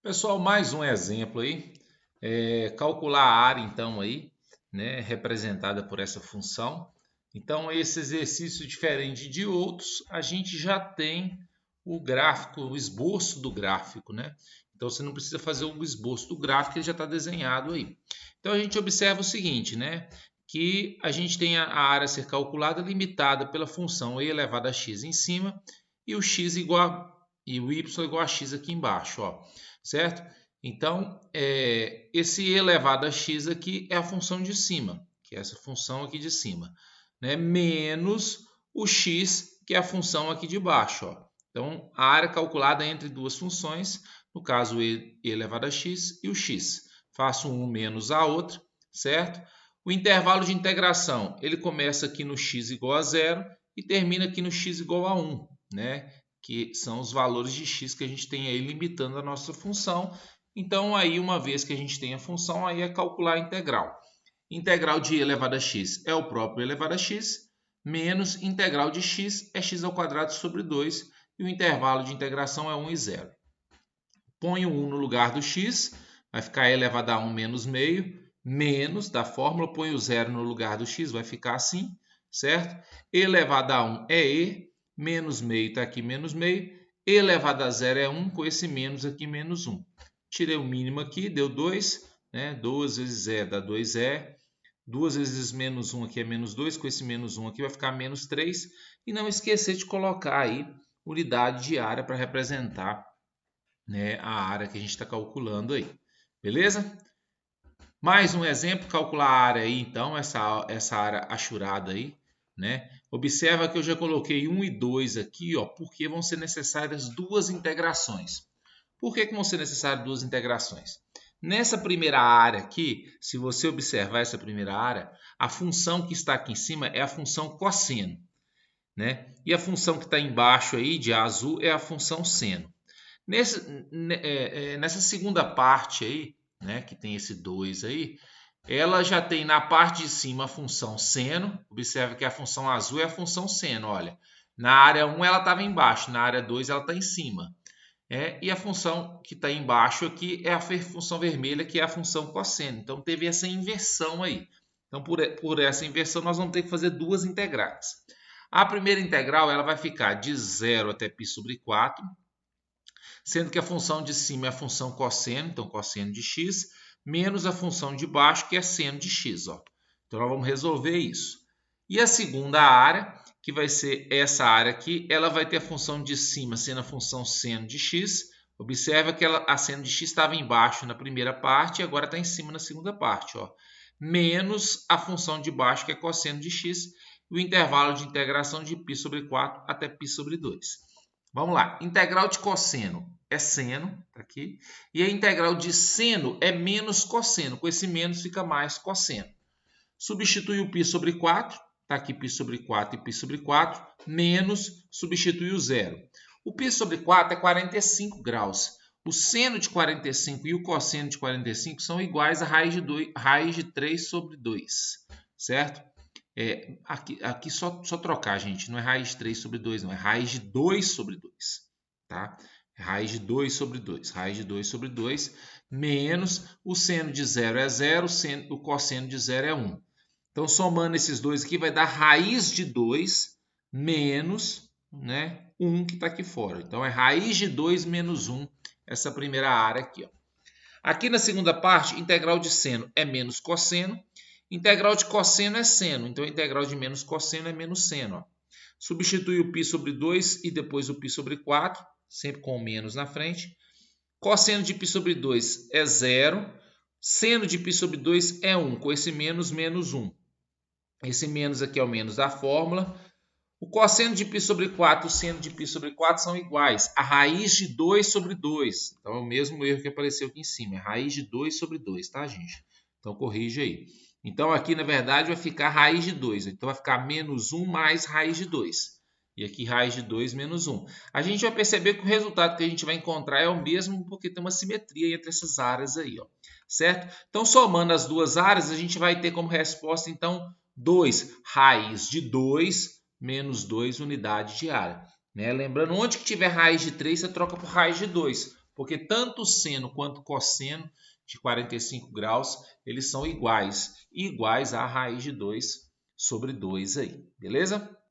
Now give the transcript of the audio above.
Pessoal, mais um exemplo aí. Calcular a área, então, aí, né, representada por essa função. Então, esse exercício, diferente de outros, a gente já tem o gráfico, o esboço do gráfico, né? Então, você não precisa fazer o esboço do gráfico, ele já está desenhado aí. Então, a gente observa o seguinte, né? Que a gente tem a área a ser calculada limitada pela função e elevado a x em cima e o x e o y igual a x aqui embaixo, ó, certo? Então, esse elevado a x aqui é a função de cima, que é essa função aqui de cima, né? Menos o x, que é a função aqui de baixo, ó. Então, a área calculada entre duas funções, no caso e elevado a x e o x. Faço um menos a outra, certo? O intervalo de integração, ele começa aqui no x igual a zero e termina aqui no x igual a 1, né? Que são os valores de x que a gente tem aí limitando a nossa função. Então, aí, uma vez que a gente tem a função, aí é calcular a integral. Integral de e elevado a x é o próprio elevado a x, menos integral de x é x ao quadrado sobre 2, e o intervalo de integração é 1 e 0. Põe o 1 no lugar do x, vai ficar e elevado a 1 menos meio, menos da fórmula, põe o 0 no lugar do x, vai ficar assim, certo? E elevado a 1 é e, menos meio está aqui, menos meio, e elevado a 0 é 1, com esse menos aqui, menos 1. Tirei o mínimo aqui, deu 2, né? 2 vezes e dá 2e, 2 vezes menos 1 aqui é menos 2, com esse menos 1 aqui vai ficar menos 3. E não esquecer de colocar aí unidade de área para representar, né, a área que a gente está calculando aí. Beleza? Mais um exemplo, calcular a área aí, então, essa área achurada aí, né? Observa que eu já coloquei 1 e 2 aqui, ó, porque vão ser necessárias duas integrações. Por que vão ser necessárias duas integrações? Nessa primeira área aqui, se você observar essa primeira área, a função que está aqui em cima é a função cosseno, né? E a função que está embaixo aí, de azul, é a função seno. Nessa segunda parte aí, né, que tem esse 2 aí, ela já tem na parte de cima a função seno. Observe que a função azul é a função seno, olha. Na área 1 ela estava embaixo, na área 2 ela está em cima. E a função que está embaixo aqui é a função vermelha, que é a função cosseno. Então, teve essa inversão aí. Então, por essa inversão, nós vamos ter que fazer duas integrais. A primeira integral ela vai ficar de 0 até π sobre 4, sendo que a função de cima é a função cosseno, então cosseno de x, menos a função de baixo, que é seno de x. Ó. Então, nós vamos resolver isso. E a segunda área, que vai ser essa área aqui, ela vai ter a função de cima sendo a função seno de x. Observa que a seno de x estava embaixo na primeira parte e agora está em cima na segunda parte. Ó. Menos a função de baixo, que é cosseno de x, e o intervalo de integração de π sobre 4 até π sobre 2. Vamos lá. Integral de cosseno é seno, tá aqui. E a integral de seno é menos cosseno. Com esse menos fica mais cosseno. Substitui o π sobre 4. Está aqui π sobre 4 e π sobre 4. Menos, substitui o zero. O π sobre 4 é 45 graus. O seno de 45 e o cosseno de 45 são iguais a raiz de 3 sobre 2. Certo? Aqui só trocar, gente. Não é raiz de 3 sobre 2, não. É raiz de 2 sobre 2. Tá? É raiz de 2 sobre 2. Raiz de 2 sobre 2 menos o seno de 0 é 0, o cosseno de 0 é 1. Então, somando esses dois aqui, vai dar raiz de 2 menos, né, 1 que está aqui fora. Então, é raiz de 2 menos 1, essa primeira área aqui. Ó. Aqui na segunda parte, integral de seno é menos cosseno. Integral de cosseno é seno, então a integral de menos cosseno é menos seno. Ó. Substitui o π sobre 2 e depois o π sobre 4, sempre com o menos na frente. Cosseno de π sobre 2 é 0. Seno de π sobre 2 é 1, com esse menos, menos 1. Esse menos aqui é o menos da fórmula. O cosseno de π sobre 4 e o seno de π sobre 4 são iguais a raiz de 2 sobre 2. Então, é o mesmo erro que apareceu aqui em cima. É raiz de 2 sobre 2, tá, gente? Então, corrige aí. Então, aqui, na verdade, vai ficar raiz de 2. Então, vai ficar menos 1 mais raiz de 2. E aqui, raiz de 2 menos 1. A gente vai perceber que o resultado que a gente vai encontrar é o mesmo, porque tem uma simetria entre essas áreas aí, ó. Certo? Então, somando as duas áreas, a gente vai ter como resposta, então, 2 raiz de 2 menos 2 unidade de área. Né? Lembrando, onde que tiver raiz de 3, você troca por raiz de 2. porque tanto o seno quanto o cosseno de 45 graus, eles são iguais a raiz de 2 sobre 2 aí, beleza?